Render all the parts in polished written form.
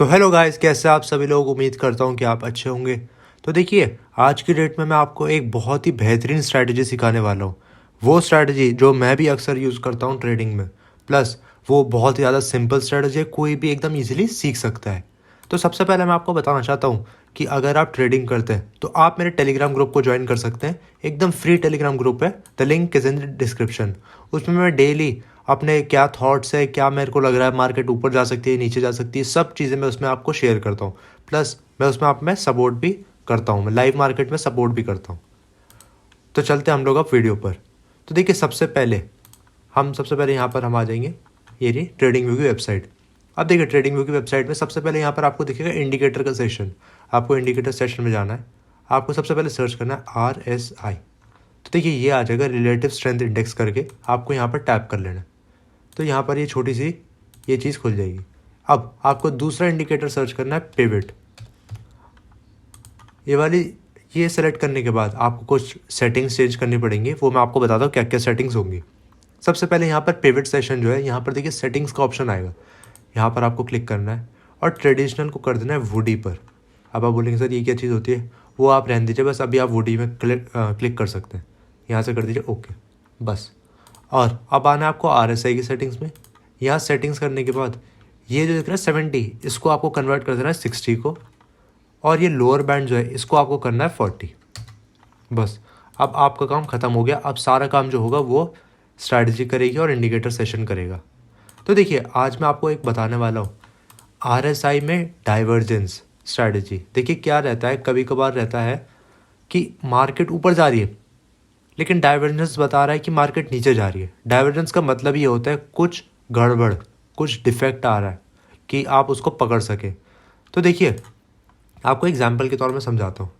तो hello guys, कैसे आप सभी लोग। उम्मीद करता हूँ कि आप अच्छे होंगे। तो देखिए, आज की डेट में मैं आपको एक बहुत ही बेहतरीन स्ट्रैटेजी सिखाने वाला हूँ। वो स्ट्रैटेजी जो मैं भी अक्सर यूज़ करता हूँ ट्रेडिंग में। प्लस वो बहुत ही ज़्यादा सिंपल स्ट्रैटेजी है, कोई भी एकदम इजीली सीख सकता है। तो सबसे पहले मैं आपको बताना चाहता हूँ कि अगर आप ट्रेडिंग करते हैं तो आप मेरे टेलीग्राम ग्रुप को ज्वाइन कर सकते हैं। एकदम फ्री टेलीग्राम ग्रुप है, the link is in description. उसमें मैं डेली अपने क्या थॉट्स है, क्या मेरे को लग रहा है मार्केट ऊपर जा सकती है, नीचे जा सकती है, सब चीज़ें मैं उसमें आपको शेयर करता हूँ। प्लस मैं उसमें आप में सपोर्ट भी करता हूँ, मैं लाइव मार्केट में सपोर्ट भी करता हूँ। तो चलते हम लोग अब वीडियो पर। तो देखिए, सबसे पहले यहाँ पर हम आ जाएंगे। ये रही ट्रेडिंग व्यू की वेबसाइट। अब देखिए, ट्रेडिंग व्यू की वेबसाइट में सबसे पहले यहाँ पर आपको दिखेगा इंडिकेटर का सेशन। आपको इंडिकेटर सेशन में जाना है। आपको सबसे पहले सर्च करना है RSI। तो देखिए, ये आ जाएगा रिलेटिव स्ट्रेंथ इंडेक्स करके। आपको यहाँ पर टैप कर लेना है। तो यहाँ पर ये छोटी सी ये चीज़ खुल जाएगी। अब आपको दूसरा इंडिकेटर सर्च करना है पिवट। ये सेलेक्ट करने के बाद आपको कुछ सेटिंग्स चेंज करनी पड़ेंगी, वो मैं आपको बताता हूँ क्या क्या सेटिंग्स होंगी। सबसे पहले यहाँ पर पिवट सेशन जो है, यहाँ पर देखिए सेटिंग्स का ऑप्शन आएगा। यहाँ पर आपको क्लिक करना है और ट्रेडिशनल को कर देना है वुडी पर। अब आप बोलेंगे सर ये क्या चीज़ होती है, वो आप रहने दीजिए, बस अभी आप वुडी में क्लिक कर सकते हैं। यहाँ से कर दीजिए ओके, बस। और अब आना है आपको RSI की सेटिंग्स में। यहाँ सेटिंग्स करने के बाद ये जो दिख रहा है 70, इसको आपको कन्वर्ट कर देना है 60 को। और ये लोअर बैंड जो है, इसको आपको करना है 40। बस, अब आपका काम ख़त्म हो गया। अब सारा काम जो होगा वो स्ट्रैटेजी करेगी और इंडिकेटर सेशन करेगा। तो देखिए, आज मैं आपको एक बताने वाला हूँ RSI में डाइवर्जेंस स्ट्रैटेजी। देखिए क्या रहता है, कभी कभार रहता है कि मार्केट ऊपर जा रही है लेकिन डाइवर्जेंस बता रहा है कि मार्केट नीचे जा रही है। डाइवर्जेंस का मतलब ये होता है कुछ गड़बड़, कुछ डिफेक्ट आ रहा है कि आप उसको पकड़ सके। तो देखिए, आपको एग्जांपल के तौर में समझाता हूँ।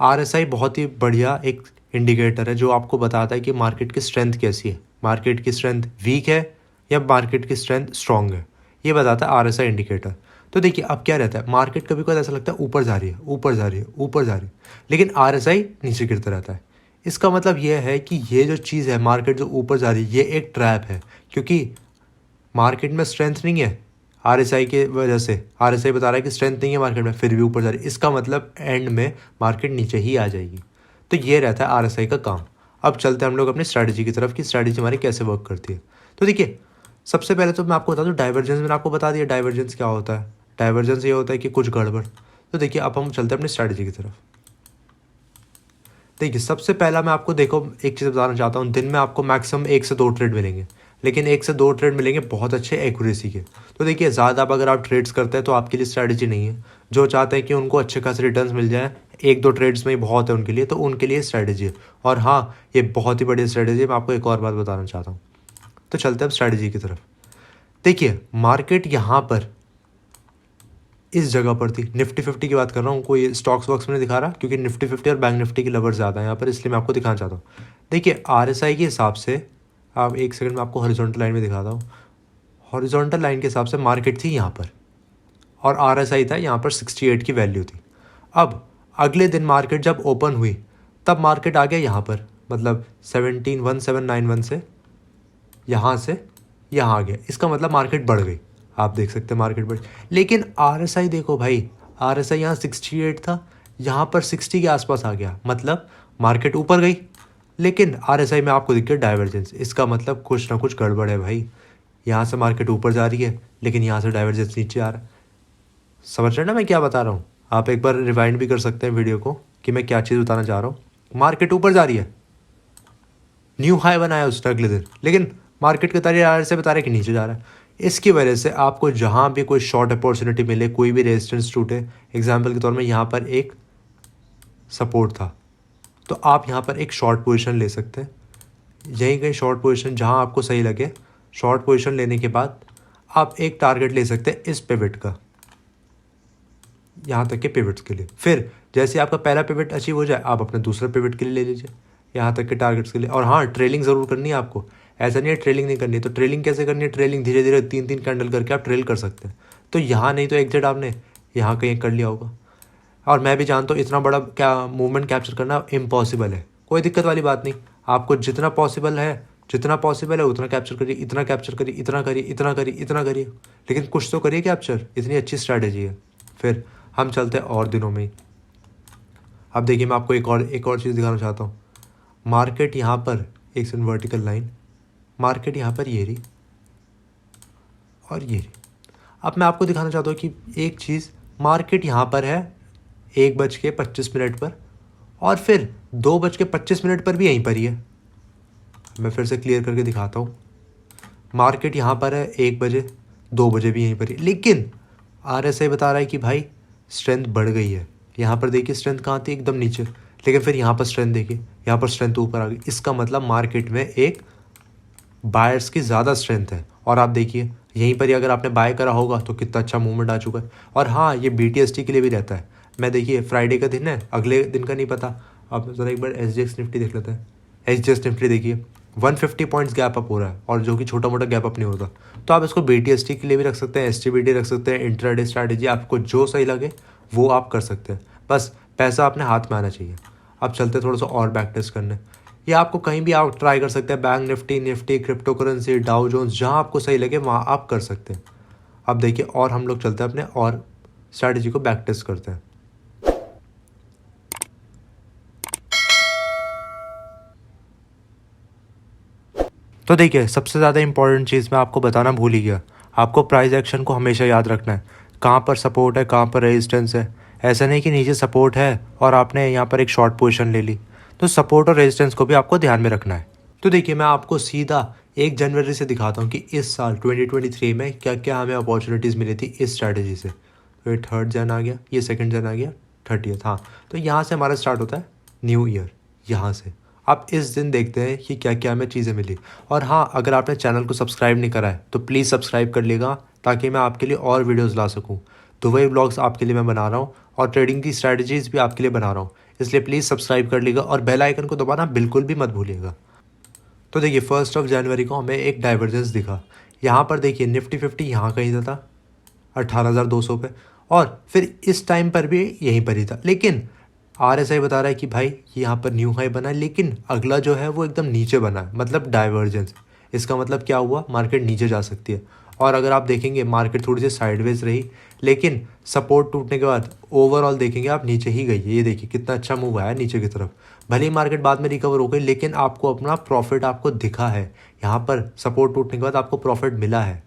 RSI बहुत ही बढ़िया एक इंडिकेटर है जो आपको बताता है कि मार्केट की स्ट्रेंथ कैसी है, मार्केट की स्ट्रेंथ वीक है या मार्केट की स्ट्रेंथ स्ट्रांग है, ये बताता है RSI इंडिकेटर। तो देखिए, अब क्या रहता है, मार्केट कभी कभी ऐसा लगता है ऊपर जा रही है, ऊपर जा रही है, ऊपर जा रही है, लेकिन RSI नीचे गिरता रहता है। इसका मतलब ये है कि ये जो चीज़ है, मार्केट जो ऊपर जा रही है, ये एक ट्रैप है, क्योंकि मार्केट में स्ट्रेंथ नहीं है। RSI के वजह से RSI बता रहा है कि स्ट्रेंथ नहीं है मार्केट में, फिर भी ऊपर जा रही है। इसका मतलब एंड में मार्केट नीचे ही आ जाएगी। तो ये रहता है RSI का काम। अब चलते हैं हम लोग अपनी स्ट्रैटेजी की तरफ कि स्ट्रैटेजी हमारी कैसे वर्क करती है। तो देखिए, सबसे पहले तो मैं आपको बता दूँ डाइवर्जेंस। मैंने आपको बता दिया डाइवर्जेंस क्या होता है। डाइवर्जेंस ये होता है कि कुछ गड़बड़। तो देखिए, अब हम चलते हैं अपनी स्ट्रैटेजी की तरफ। देखिए, सबसे पहला मैं आपको देखो एक चीज़ बताना चाहता हूँ। दिन में आपको मैक्सिमम 1 से 2 ट्रेड मिलेंगे, लेकिन 1 से 2 ट्रेड मिलेंगे बहुत अच्छे एक्यूरेसी के। तो देखिए, ज़्यादा अब अगर आप ट्रेड्स करते हैं तो आपके लिए स्ट्रैटेजी नहीं है। जो चाहते हैं कि उनको अच्छे खासे रिटर्न्स मिल जाए, 1-2 ट्रेड्स में ही बहुत है उनके लिए, तो उनके लिए स्ट्रैटेजी है। और हाँ, ये बहुत ही बढ़िया स्ट्रैटेजी है। मैं आपको एक और बात बताना चाहता हूँ। तो चलते हैं अब स्ट्रैटेजी की तरफ। देखिए, मार्केट यहाँ पर इस जगह पर थी। निफ्टी 50 की बात कर रहा हूँ, कोई स्टॉक्स वॉक्स में नहीं दिखा रहा, क्योंकि निफ्टी 50 और बैंक निफ्टी की लवर ज़्यादा है यहाँ पर, इसलिए मैं आपको दिखाना चाहता हूँ। देखिए, RSI के हिसाब से, आप एक सेकंड में आपको हॉरिजॉन्टल लाइन में दिखाता हूँ। हॉरिजॉन्टल लाइन के हिसाब से मार्केट थी यहाँ पर और RSI था यहाँ पर 68 की वैल्यू थी। अब अगले दिन मार्केट जब ओपन हुई तब मार्केट आ गया यहाँ पर, मतलब 171791 से यहाँ आ गया। इसका मतलब मार्केट बढ़ गई। आप देख सकते हैं मार्केट बढ़, लेकिन RSI देखो भाई, RSI यहाँ 68 था, यहाँ पर 60 के आसपास आ गया, मतलब मार्केट ऊपर गई। लेकिन RSI में आपको दिख गया डाइवर्जेंस। इसका मतलब कुछ ना कुछ गड़बड़ है भाई। यहाँ से मार्केट ऊपर जा रही है लेकिन यहाँ से डाइवर्जेंस नीचे आ रहा है। समझ रहे हैं ना मैं क्या बता रहा हूँ। आप एक बार रिवाइंड भी कर सकते हैं वीडियो को कि मैं क्या चीज़ बताना चाह रहा हूँ। मार्केट ऊपर जा रही है, न्यू हाई बनाया उसने अगले दिन, लेकिन मार्केट के तारीख से बता रहे कि नीचे जा रहा है। इसकी वजह से आपको जहाँ भी कोई शॉर्ट अपॉर्चुनिटी मिले, कोई भी रेजिस्टेंस टूटे, एग्जांपल के तौर में यहाँ पर एक सपोर्ट था, तो आप यहाँ पर एक शॉर्ट पोजीशन ले सकते हैं। यहीं कहीं शॉर्ट पोजीशन जहाँ आपको सही लगे, शॉर्ट पोजीशन लेने के बाद आप एक टारगेट ले सकते हैं इस पिवट का, यहाँ तक के पिवट्स के लिए। फिर जैसे आपका पहला पिवट अचीव हो जाए, आप अपने दूसरे पिवट के लिए ले लीजिए, यहाँ तक के टारगेट्स के लिए। और हाँ, ट्रेलिंग ज़रूर करनी है आपको, ऐसा नहीं है ट्रेलिंग नहीं करनी है। तो ट्रेलिंग कैसे करनी है, ट्रेलिंग धीरे धीरे 3-3 कैंडल करके आप ट्रेल कर सकते हैं। तो यहाँ नहीं तो एग्जिट आपने यहाँ कहीं कर लिया होगा। और मैं भी जानता हूँ इतना बड़ा क्या मूवमेंट कैप्चर करना इम्पॉसिबल है, कोई दिक्कत वाली बात नहीं। आपको जितना पॉसिबल है जितना पॉसिबल है उतना कैप्चर करिए, इतना कैप्चर करिए, इतना करिए, इतना करिए, इतना करिए, लेकिन कुछ तो करिए कैप्चर। इतनी अच्छी स्ट्रैटेजी है। फिर हम चलते हैं और दिनों में ही। अब देखिए मैं आपको एक और चीज़ दिखाना चाहता हूँ। मार्केट यहाँ पर एक सेकंड, वर्टिकल लाइन, मार्केट यहाँ पर ये रही और ये रही। अब मैं आपको दिखाना चाहता हूँ कि एक चीज़, मार्केट यहाँ पर है 1:25 पर, और फिर 2:25 पर भी यहीं पर ही है। मैं फिर से क्लियर करके दिखाता हूँ। मार्केट यहाँ पर है 1 बजे, 2 बजे भी यहीं पर ही, लेकिन RSI बता रहा है कि भाई स्ट्रेंथ बढ़ गई है। यहाँ पर देखिए स्ट्रेंथ कहाँ थी, एकदम नीचे, लेकिन फिर यहाँ पर स्ट्रेंथ देखिए, यहाँ पर स्ट्रेंथ ऊपर आ गई। इसका मतलब मार्केट में एक बायर्स की ज़्यादा स्ट्रेंथ है। और आप देखिए यहीं पर ही अगर आपने बाय करा होगा तो कितना अच्छा मूवमेंट आ चुका है। और हाँ, ये BTST के लिए भी रहता है। मैं देखिए फ्राइडे का दिन है, अगले दिन का नहीं पता। अब ज़रा एक बार SGX निफ्टी देख लेते हैं। SGX निफ्टी देखिए 150 पॉइंट्स गैप अप हो रहा है, और जो कि छोटा मोटा गैप अप नहीं होता। तो आप इसको BTST के लिए भी रख सकते हैं, STBT रख सकते हैं, इंट्राडे स्ट्रैटेजी, आपको जो सही लगे वो आप कर सकते हैं। बस पैसा अपने हाथ में आना चाहिए। अब चलते थोड़ा सा और बैक टेस्ट करने। ये आपको कहीं भी आप ट्राई कर सकते हैं, bank Nifty, crypto currency, Dow Jones, जहाँ आपको सही लगे वहाँ आप कर सकते हैं। अब देखिए और हम लोग चलते हैं अपने और स्ट्रैटेजी को बैक टेस्ट करते हैं। तो देखिए सबसे ज़्यादा इंपॉर्टेंट चीज़ मैं आपको बताना भूल ही गया। आपको प्राइस एक्शन को हमेशा याद रखना है, कहाँ पर सपोर्ट है, कहाँ पर रेजिस्टेंस है। ऐसा नहीं कि नीचे सपोर्ट है और आपने यहाँ पर एक शॉर्ट पोजीशन ले ली। तो सपोर्ट और रेजिस्टेंस को भी आपको ध्यान में रखना है। तो देखिए मैं आपको सीधा 1 जनवरी से दिखाता हूँ कि इस साल 2023 में क्या क्या हमें अपॉर्चुनिटीज़ मिली थी इस स्ट्रैटेजी से। तो ये 3rd जन आ गया, ये 2nd जन आ गया, 30th। हाँ, तो यहाँ से हमारा स्टार्ट होता है न्यू ईयर। यहाँ से आप इस दिन देखते हैं कि क्या क्या हमें चीज़ें मिली। और हाँ, अगर आपने चैनल को सब्सक्राइब नहीं करा है तो प्लीज़ सब्सक्राइब कर लेगा, ताकि मैं आपके लिए और वीडियोस ला सकूं। दुबई ब्लॉग्स आपके लिए मैं बना रहा हूं और ट्रेडिंग की स्ट्रैटेजीज़ भी आपके लिए बना रहा हूं, इसलिए प्लीज़ सब्सक्राइब कर लेगा और बेल आइकन को दबाना बिल्कुल भी मत भूलिएगा। तो देखिए 1 जनवरी को हमें एक डाइवर्जेंस दिखा। यहाँ पर देखिए निफ्टी 50 यहाँ कहीं था 18,200 पे, और फिर इस टाइम पर भी यहीं पर ही था। लेकिन RSI बता रहा है कि भाई यहाँ पर न्यू हाई बना है, लेकिन अगला जो है वो एकदम नीचे बना है, मतलब डाइवर्जेंस। इसका मतलब क्या हुआ, मार्केट नीचे जा सकती है। और अगर आप देखेंगे मार्केट थोड़ी सी साइडवेज रही, लेकिन सपोर्ट टूटने के बाद ओवरऑल देखेंगे आप नीचे ही गई है। ये देखिए कितना अच्छा मूव आया नीचे की तरफ। भले ही मार्केट बाद में रिकवर हो गई, लेकिन आपको अपना प्रॉफिट आपको दिखा है। यहाँ पर सपोर्ट टूटने के बाद आपको प्रॉफिट मिला है।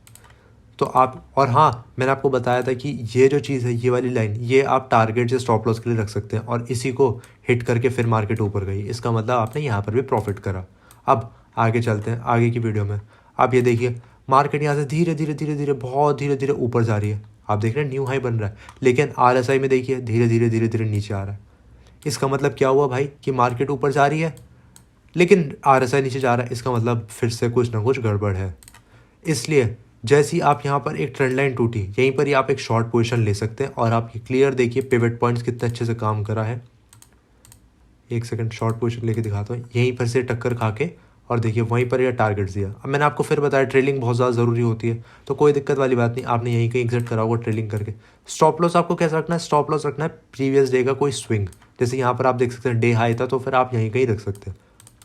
तो आप, और हाँ, मैंने आपको बताया था कि ये जो चीज़ है, ये वाली लाइन, ये आप टारगेट से स्टॉप लॉस के लिए रख सकते हैं, और इसी को हिट करके फिर मार्केट ऊपर गई। इसका मतलब आपने यहाँ पर भी प्रॉफिट करा। अब आगे चलते हैं आगे की वीडियो में। आप ये देखिए मार्केट यहाँ से धीरे धीरे धीरे धीरे बहुत धीरे धीरे ऊपर जा रही है। आप देख रहे हैं न्यू हाई बन रहा है, लेकिन RSI में देखिए धीरे धीरे धीरे धीरे नीचे आ रहा है। इसका मतलब क्या हुआ भाई, कि मार्केट ऊपर जा रही है लेकिन RSI नीचे जा रहा है। इसका मतलब फिर से कुछ ना कुछ गड़बड़ है। इसलिए जैसे ही आप यहाँ पर एक ट्रेंड लाइन टूटी, यहीं पर ही आप एक शॉर्ट पोजीशन ले सकते हैं। और आप ये क्लियर देखिए पिवट पॉइंट्स कितने अच्छे से काम करा है। एक सेकंड शॉर्ट पोजीशन लेके दिखाता हूँ। यहीं पर से टक्कर खा के, और देखिए वहीं पर यह टारगेट दिया। अब मैंने आपको फिर बताया ट्रेलिंग बहुत ज़्यादा ज़रूरी होती है, तो कोई दिक्कत वाली बात नहीं। आपने यहीं कहीं एग्जिट करा होगा ट्रेलिंग करके। स्टॉप लॉस आपको कैसा रखना है, स्टॉप लॉस रखना है प्रीवियस डे का कोई स्विंग। जैसे यहाँ पर आप देख सकते हैं डे हाई था, तो फिर आप यहीं कहीं रख सकते हैं।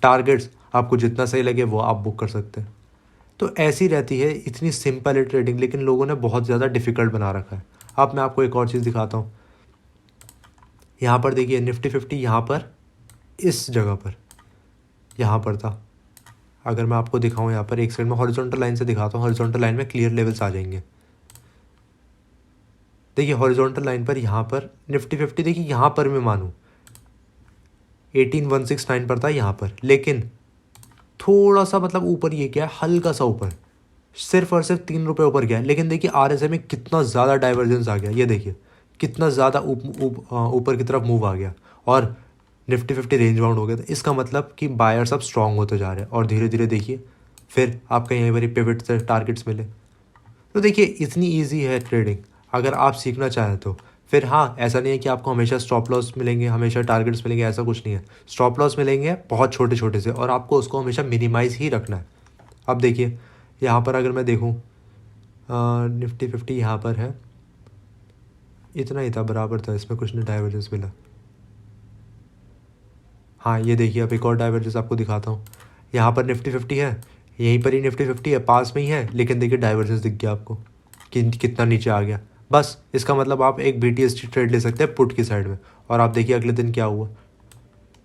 टारगेट्स आपको जितना सही लगे वो आप बुक कर सकते हैं। तो ऐसी रहती है, इतनी सिंपल है ट्रेडिंग, लेकिन लोगों ने बहुत ज़्यादा डिफ़िकल्ट बना रखा है। अब मैं आपको एक और चीज़ दिखाता हूँ। यहाँ पर देखिए निफ्टी 50 यहाँ पर इस जगह पर यहाँ पर था। अगर मैं आपको दिखाऊँ यहाँ पर एक साइड में हॉरिजॉन्टल लाइन से दिखाता हूँ, हॉरिजॉन्टल लाइन में क्लियर लेवल्स आ जाएंगे। देखिए हॉरिजॉन्टल लाइन पर यहाँ पर निफ्टी 50 देखिए यहाँ पर मैं मानूँ 18,169 पर था यहाँ पर, लेकिन थोड़ा सा मतलब ऊपर ये गया, हल्का सा ऊपर, सिर्फ और सिर्फ 3 रुपये ऊपर गया। लेकिन देखिए RSI में कितना ज़्यादा डाइवर्जेंस आ गया। ये देखिए कितना ज़्यादा ऊपर की तरफ मूव आ गया, और निफ्टी 50 रेंज बाउंड हो गया था। इसका मतलब कि बायर्स अब स्ट्रांग होते जा रहे हैं, और धीरे धीरे देखिए फिर आपका यहीं पर पिवट से टारगेट्स मिले। तो देखिए इतनी ईजी है ट्रेडिंग, अगर आप सीखना चाहें तो। फिर हाँ, ऐसा नहीं है कि आपको हमेशा स्टॉप लॉस मिलेंगे, हमेशा टारगेट्स मिलेंगे, ऐसा कुछ नहीं है। स्टॉप लॉस मिलेंगे बहुत छोटे छोटे से, और आपको उसको हमेशा मिनिमाइज़ ही रखना है। अब देखिए यहाँ पर अगर मैं देखूँ निफ्टी 50 यहाँ पर है, इतना ही था, बराबर था, इसमें कुछ नहीं डाइवर्जेंस मिला। हाँ ये देखिए अब एक और डाइवर्जेंस आपको दिखाता हूँ। यहाँ पर निफ्टी 50 है, यहीं पर ही निफ्टी 50 है, पास में ही है, लेकिन देखिए डाइवर्जेंस दिख गया आपको कि कितना नीचे आ गया। बस इसका मतलब आप एक BTST ट्रेड ले सकते हैं पुट की साइड में। और आप देखिए अगले दिन क्या हुआ,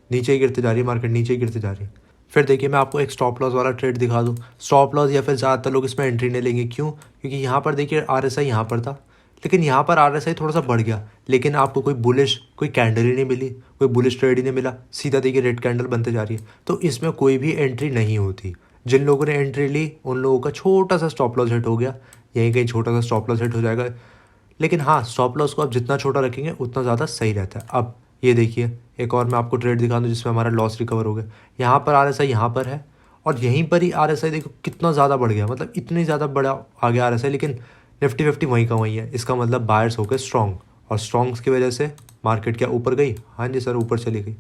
नीचे ही गिरते जा रही है मार्केट, नीचे ही गिरते जा रही है। फिर देखिए मैं आपको एक स्टॉप लॉस वाला ट्रेड दिखा दूँ। स्टॉप लॉस या फिर ज़्यादातर लोग इसमें एंट्री नहीं लेंगे, क्यों? क्योंकि यहाँ पर देखिए RSI यहाँ पर था, लेकिन यहाँ पर RSI थोड़ा सा बढ़ गया, लेकिन आपको कोई बुलिश कोई कैंडल ही नहीं मिली, कोई बुलिश ट्रेड ही नहीं मिला, सीधा देखिए रेड कैंडल बनते जा रही है। तो इसमें कोई भी एंट्री नहीं होती। जिन लोगों ने एंट्री ली उन लोगों का छोटा सा स्टॉप लॉस हिट हो गया, यहीं कहीं छोटा सा स्टॉप लॉस हिट हो जाएगा। लेकिन हाँ, स्टॉप लॉस को आप जितना छोटा रखेंगे उतना ज़्यादा सही रहता है। अब ये देखिए एक और मैं आपको ट्रेड दिखा दूँ जिसमें हमारा लॉस रिकवर हो गया। यहाँ पर RSI यहाँ पर है और यहीं पर ही RSI देखो कितना ज़्यादा बढ़ गया, मतलब इतनी ज़्यादा बड़ा आ गया RSI, लेकिन निफ्टी 50 वहीं का वहीं है। इसका मतलब बायर्स हो गए स्ट्रॉन्ग, और स्ट्रॉन्ग्स की वजह से मार्केट क्या ऊपर गई? हाँ जी सर, ऊपर चली गई।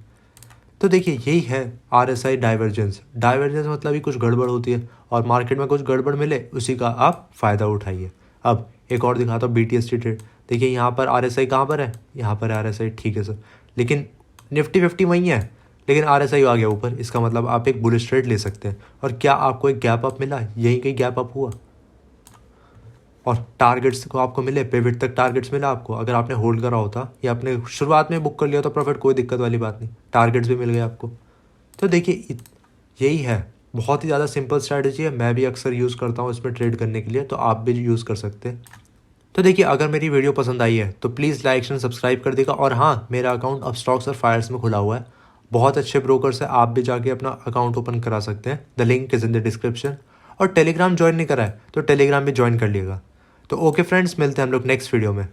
तो देखिए यही है RSI डाइवर्जेंस। डाइवर्जेंस मतलब ही कुछ गड़बड़ होती है, और मार्केट में कुछ गड़बड़ मिले उसी का आप फ़ायदा उठाइए। अब एक और दिखाता हूँ BTST ट्रेड। देखिए यहाँ पर RSI कहाँ पर है? यहाँ पर RSI, ठीक है सर, लेकिन निफ्टी 50 वहीं है, लेकिन RSI आ गया ऊपर। इसका मतलब आप एक बुलिश ट्रेड ले सकते हैं। और क्या आपको एक गैप अप मिला? यहीं कहीं गैप अप हुआ, और टारगेट्स को आपको मिले, पिवट तक टारगेट्स मिला आपको। अगर आपने होल्ड करा होता या आपने शुरुआत में बुक कर लिया तो प्रॉफिट, कोई दिक्कत वाली बात नहीं, टारगेट्स भी मिल गए आपको। तो देखिए यही है, बहुत ही ज़्यादा सिंपल स्ट्रैटेजी है, मैं भी अक्सर यूज़ करता हूँ इसमें ट्रेड करने के लिए, तो आप भी यूज़ कर सकते हैं। तो देखिए अगर मेरी वीडियो पसंद आई है तो प्लीज़ लाइक एंड सब्सक्राइब कर देगा। और हाँ, मेरा अकाउंट अब स्टॉक्स और फायर्स में खुला हुआ है, बहुत अच्छे ब्रोकर्स है, आप भी जाके अपना अकाउंट ओपन करा सकते हैं। The link is in the description. और टेलीग्राम ज्वाइन नहीं करा है तो टेलीग्राम भी ज्वाइन कर लिएगा। तो ओके फ्रेंड्स, मिलते हैं हम लोग नेक्स्ट वीडियो में।